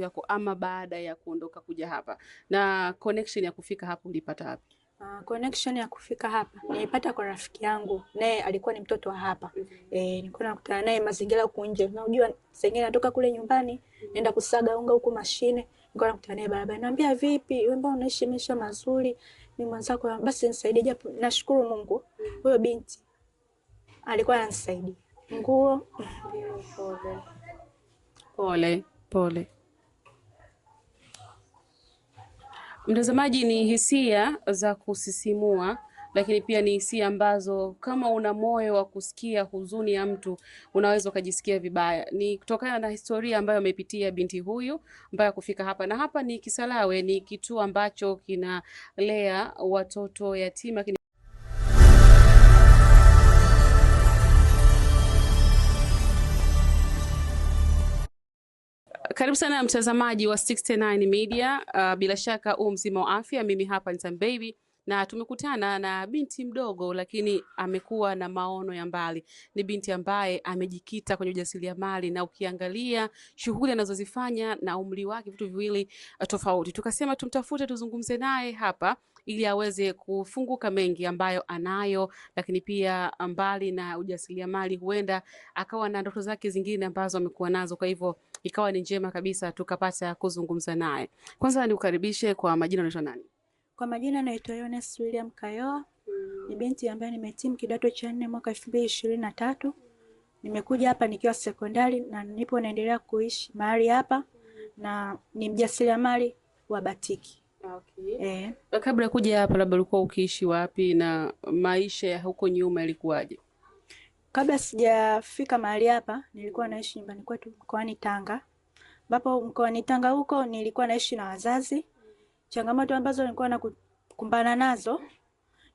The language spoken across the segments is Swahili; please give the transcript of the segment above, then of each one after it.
vyako ama baada ya kuondoka kuja hapa? Na connection ya kufika hapo ulipata wapi? Connection ya kufika hapa nilipata kwa rafiki yangu, naye alikuwa ni mtoto wa hapa. Nilikuwa nakutana naye mazingira huko nje. Unajua sengine natoka kule nyumbani, naenda kusaga unga huko mashine, nilikuwa nakutana naye barabara. Naambia vipi, wewe mbona unaishi maisha mazuri? Ni mwanzako, basi nisaidie japo. Nashukuru Mungu. Huyo binti alikuwa ananisaidia. Nguo. Pole, pole. Mtazamaji, ni hisia za kusisimua, lakini pia ni hisia ambazo kama una moyo wa kusikia huzuni ya mtu unaweza ukajisikia vibaya. Ni kutokana na historia ambayo amepitia binti huyu mpaka kufika hapa, na hapa ni Kisarawe, ni kituo ambacho kinalea watoto yatima. Karibu sana mtazamaji wa 69 Media. Bila shaka mzima wa afya. Mimi hapa ni Sam Baby na tumekutana na binti mdogo lakini amekuwa na maono ya mbali. Ni binti ambaye amejikita kwenye ujasiriamali na ukiangalia shughuli anazozifanya na umri wake vitu viwili tofauti. Tukasema tumtafute tuzungumze naye hapa ili aweze kufunguka mengi ambayo anayo, lakini pia mbali na ujasiriamali huenda akawa na ndoto zake zingine ambazo amekuwa nazo. Kwa hivyo ikawa ni njema kabisa tukapata kuzungumza naye. Kwanza nikukaribishe, kwa majina unaitwa nani? Kwa majina naitwa Eunice William Kayoa. Ni binti ambaye nimehitimu kidato cha 4 mwaka 2023. Nimekuja hapa nikiwa sekondari na nipo naendelea kuishi mahali hapa na ni mjasiriamali wa batiki. Okay. Kabla ya kuja hapa labda ulikuwa ukiishi wapi na maisha ya huko nyuma yalikuwaje? Kabla sijafika mahali hapa nilikuwa naishi nyumbani kwetu mkoani Tanga. Ambapo mkoani Tanga huko nilikuwa naishi na wazazi. Changamoto ambazo nilikuwa nakumbana nazo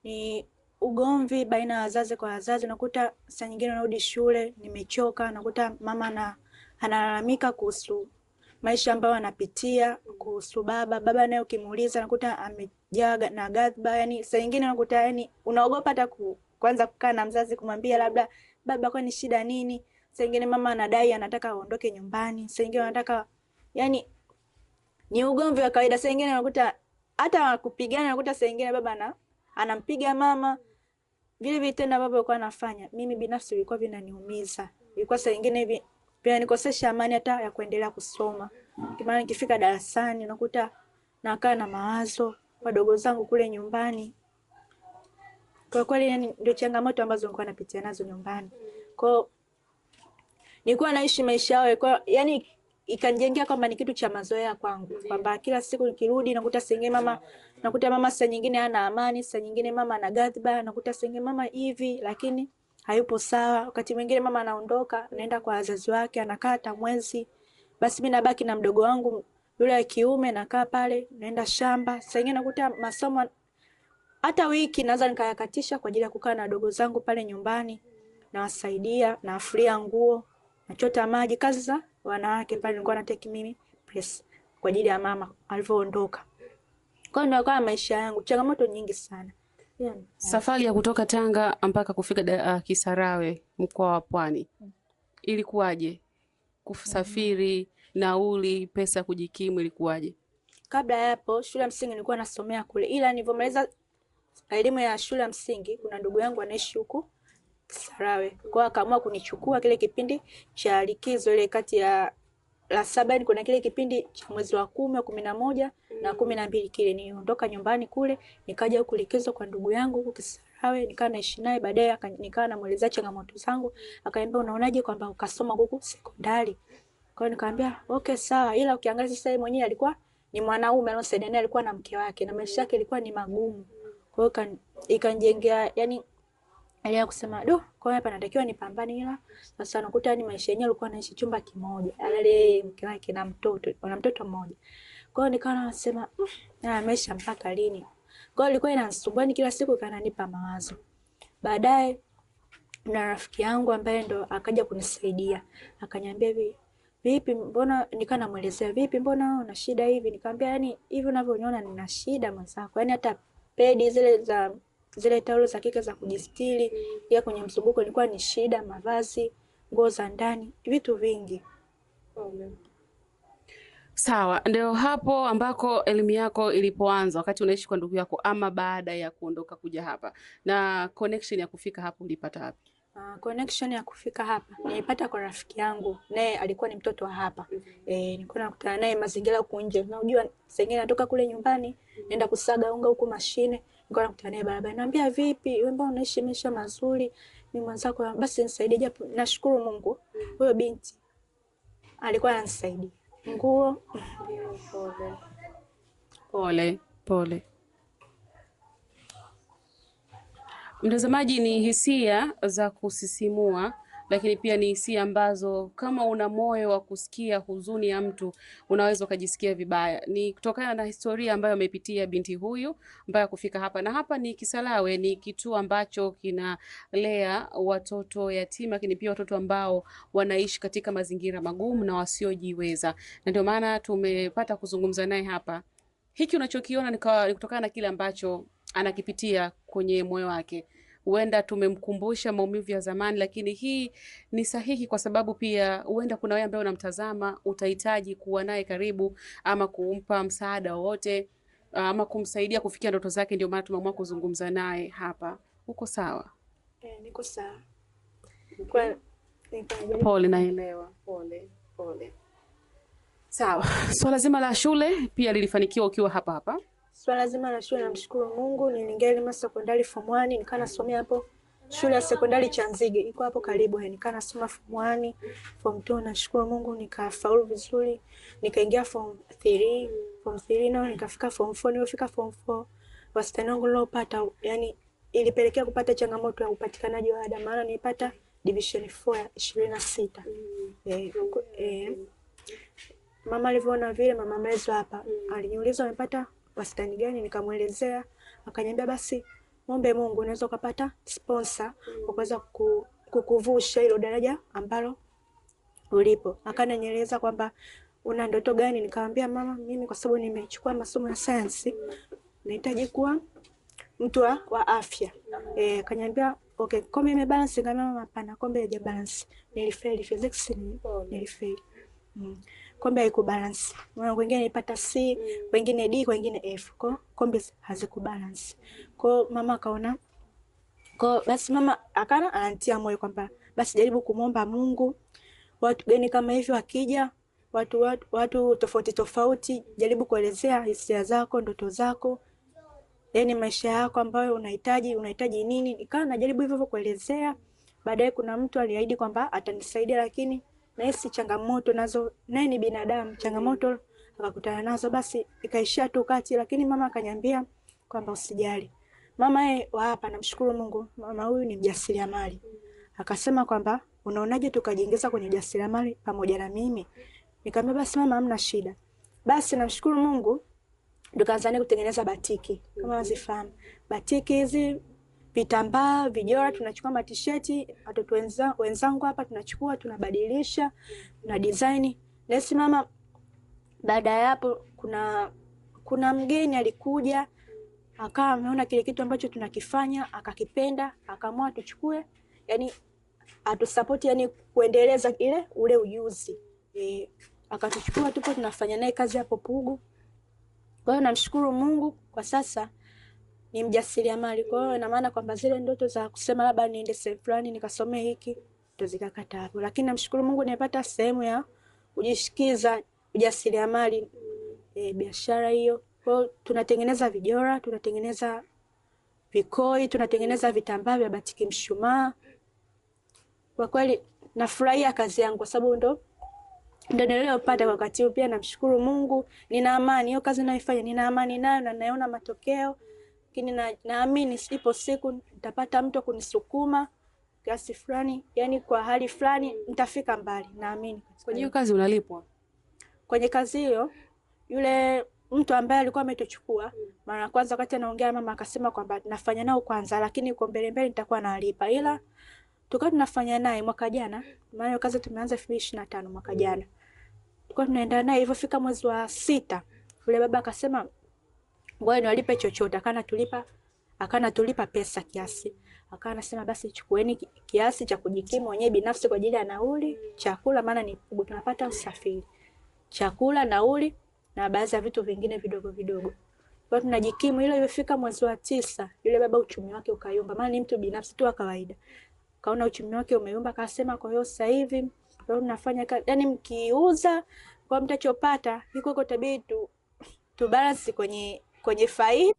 ni ugomvi baina ya wazazi kwa wazazi. Nakuta saa nyingine narudi shule nimechoka, nakuta mama analalamika kuhusu maisha ambayo anapitia, kuhusu baba naye ukimuuliza nakuta amejaa na ghadhabu. Yani saa nyingine nakuta yani unaogopa hata kwanza kukaa na mzazi kumwambia labda baba kwa ni shida nini. Saa nyingine mama anadai anataka aondoke nyumbani, saa nyingine anataka yani ni ugomvi wa kawaida. Saa nyingine unakuta hata kupigana, unakuta saa nyingine baba anampiga mama. Vile vitendo baba alikuwa anafanya, mimi binafsi ilikuwa vinaniumiza. Ilikuwa saa nyingine hivi pia nikosesha amani hata ya kuendelea kusoma. Kama nikifika darasani unakuta nakaa na mawazo wadogo zangu kule nyumbani. Kwa kweli yani ndio changamoto ambazo nilikuwa napitia nazo nyumbani. Kwa nilikuwa naishi maisha yao kwa yani ikanijengea kwamba ni kitu cha mazoea kwangu, kwamba kila siku nikirudi nakuta sengine mama, nakuta mama saa nyingine hana amani, saa nyingine mama ana ghadhabu, nakuta sengine mama hivi lakini hayupo sawa. Wakati mwingine mama anaondoka anaenda kwa wazazi wake, anakaa hata mwezi, basi mimi nabaki na mdogo wangu yule wa kiume, nakaa pale naenda shamba. Saa nyingine nakuta masomo hata wiki naweza nikayakatisha kwa ajili ya kukaa na wadogo zangu pale nyumbani, nawasaidia, nafulia nguo, nachota maji, kazi za wanawake pale nilikuwa nateki mimi press kwa ajili ya mama alivyoondoka. Kwa hiyo ndio maisha yangu, changamoto nyingi sana. Safari ya kutoka Tanga mpaka kufika Kisarawe mkoa wa Pwani ilikuwaje? Kusafiri, nauli, pesa kujikimu ilikuwaje? Kabla ya hapo shule ya msingi nilikuwa nasomea kule, ila nilipomaliza elimu ya shule ya msingi kuna ndugu yangu anaishi huko Kisarawe. Kwa akaamua kunichukua kile kipindi cha likizo ile kati ya la 7, kuna kile kipindi cha mwezi wa 10, 11 na 12 kile niondoka nyumbani kule nikaja huku likizo kwa ndugu yangu huko Kisarawe, nikaa naishi naye. Baadaye nikaa namuelezea changamoto zangu, akaniambia unaonaje kwamba ukasoma huko sekondari. Kwa hiyo nikamwambia okay sawa, ila ukiangalia sasa yeye mwenyewe alikuwa ni mwanaume anasaidia naye, alikuwa na mke wake na maisha yake ilikuwa ni magumu. Kwa hiyo ikanijengea yani alia kusema kwa hapa natakiwa nipambane, ila sasa nakuta ni maisha yenyewe alikuwa anaishi chumba kimoja, alale mke wake na mtoto, wana mtoto mmoja. Kwa hiyo nikawa nasema maisha mpaka lini? Kwa hiyo ilikuwa inanisumbua kila siku, kananipa mawazo. Baadaye na rafiki yangu ambaye ndo akaja kunisaidia, akaniambia vipi mbona, nikaa namuelezea vipi mbona una shida hivi. Nikamwambia yani hivi unavyoniona nina shida mwenzako, yani hata pedi zile taulo za kike za kujistiri ya kwenye mzunguko ilikuwa ni shida, mavazi, nguo za ndani, vitu vingi. Sawa, ndio hapo ambako elimu yako ilipoanza wakati unaishi kwa ndugu yako ama baada ya kuondoka kuja hapa? Na connection ya kufika hapo ulipata wapi? Connection ya kufika hapa nilipata kwa rafiki yangu, naye alikuwa ni mtoto wa hapa. Nilikuwa nakutana naye mazingira huko nje. Unajua sengine natoka kule nyumbani, naenda kusaga unga huko mashine, nilikuwa nakutana naye barabara. Naambia vipi, wewe mbona unaishi maisha mazuri? Mimi mwanzako basi nisaidie japo. Nashukuru Mungu. Huyo binti alikuwa ananisaidia. Nguo. Pole, pole. Mtazamaji, ni hisia za kusisimua, lakini pia ni hisia ambazo kama una moyo wa kusikia huzuni ya mtu unaweza ukajisikia vibaya. Ni kutokana na historia ambayo amepitia binti huyu mpaka kufika hapa, na hapa ni Kisarawe, ni kituo ambacho kinalea watoto yatima, lakini pia watoto ambao wanaishi katika mazingira magumu na wasiojiweza, na ndio maana tumepata kuzungumza naye hapa. Hiki unachokiona ni kutokana na kile ambacho anakipitia kwenye moyo wake. Huenda tumemkumbusha maumivu ya zamani, lakini hii ni sahihi kwa sababu pia huenda kuna wewe ambaye unamtazama utahitaji kuwa naye karibu ama kumpa msaada wowote ama kumsaidia kufikia ndoto zake. Ndio maana tumeamua kuzungumza naye hapa. Uko sawa? Niko sawa. Pole, naelewa. Pole, pole. Sawa. Swala zima la shule pia lilifanikiwa ukiwa hapa hapa? Swala zima la shule namshukuru Mungu, niliingia elimu sekondari form 1, nikaa nasomea hapo shule ya sekondari Chanzige, iko hapo karibu. Nikaa nasoma form 1, form 2, nashukuru Mungu nikafaulu vizuri. Nikaingia form 3 nao nikafika form 4. Nilifika form 4, wastani wangu nilopata yani ilipelekea kupata changamoto ya upatikanaji wa ada, maana nilipata division 4 ya 26. Mama alivyoona vile, mama mlezo hapa aliniuliza umepata wastani gani, nikamuelezea. Akaniambia basi muombe Mungu unaweza ukapata sponsor ukaweza kukuvusha hilo daraja ambalo ulipo. Akanieleza kwamba una ndoto gani, nikamwambia mama, mimi kwa sababu nimechukua masomo ya science nahitaji kuwa mtu wa afya. Akaniambia okay, kombe imebalance. Nikamwambia hapana, kombe haija balance, nilifeli physics, nilifeli. Kombe haikubalance. Wengine nilipata C, wengine D, wengine F. Kombe hazikubalance. Mama akaona. Basi mama akana ananitia moyo kwamba basi jaribu kumuomba Mungu. Watu gani kama hivyo akija, watu tofauti tofauti, jaribu kuelezea hisia zako, ndoto zako. Yaani maisha yako ambayo unahitaji nini? Nikawa najaribu hivyo kuelezea. Baadaye kuna mtu aliahidi kwamba atanisaidia, lakini nahisi changamoto nazo, naye ni binadamu, changamoto akakutana nazo, basi ikaishia tu kati. Lakini mama akaniambia kwamba usijali. Mama wa hapa, namshukuru Mungu, mama huyu ni mjasiriamali. Akasema kwamba unaonaje tukajiingiza kwenye ujasiriamali pamoja na mimi? Nikamwambia basi mama, hamna shida. Basi namshukuru Mungu tukaanza kutengeneza batiki. Kama wazifahamu batiki hizi, vitambaa, vijora, tunachukua matisheti, watoto wenzangu hapa tunachukua, tunabadilisha, na design. Nesi mama, baada ya hapo kuna mgeni alikuja, akawa ameona kile kitu ambacho tunakifanya, akakipenda, akaamua tuchukue, yani atusupport, yani kuendeleza ule ujuzi. Akatuchukua, tupo tunafanya naye kazi hapo Pugu. Kwa hiyo namshukuru Mungu kwa sasa ni mjasiriamali. Kwa hiyo ina maana kwamba zile ndoto za kusema labda niende sehemu fulani nikasomee hiki ndo zikakata hapo. Lakini namshukuru Mungu nimepata sehemu ya kujishikiza ujasiriamali, biashara hiyo. Kwa hiyo tunatengeneza vijora, tunatengeneza vikoi, tunatengeneza vitambaa vya batiki mshumaa. Kwa kweli nafurahia kazi yangu kwa sababu ndo niliyopata kwa wakati huu. Pia namshukuru Mungu, nina amani hiyo kazi naifanya, nina amani nayo na naona matokeo. Lakini naamini ipo siku nitapata mtu kunisukuma kiasi fulani, yani kwa hali fulani nitafika mbali, naamini. Kwenye hiyo kazi unalipwa? Kwenye kazi hiyo, yule mtu ambaye alikuwa ametuchukua mara ya kwanza wakati anaongea, mama akasema kwamba nafanya nao kwanza, lakini uko mbele nitakuwa nalipa. Ila tukawa tunafanya naye mwaka jana, maana hiyo kazi tumeanza 2025 mwaka jana. Tukawa tunaenda naye hivyo, fika mwezi wa 6 yule baba akasema ngoja niwalipe chochote. Akana tulipa pesa kiasi. Anasema basi chukueni kiasi cha kujikimu wenyewe binafsi kwa ajili ya nauli, chakula, maana ni Pugu tunapata usafiri. chakula, nauli na baadhi ya vitu vingine vidogo vidogo. Kwa tunajikimu. Ile ilifika mwezi wa 9, yule baba uchumi wake ukayumba, maana ni mtu binafsi tu wa kawaida. Kaona uchumi wake umeyumba, akasema kwa hiyo sasa hivi ndio tunafanya yani mkiuza kwa mtachopata iko tabidi tu balance kwenye faida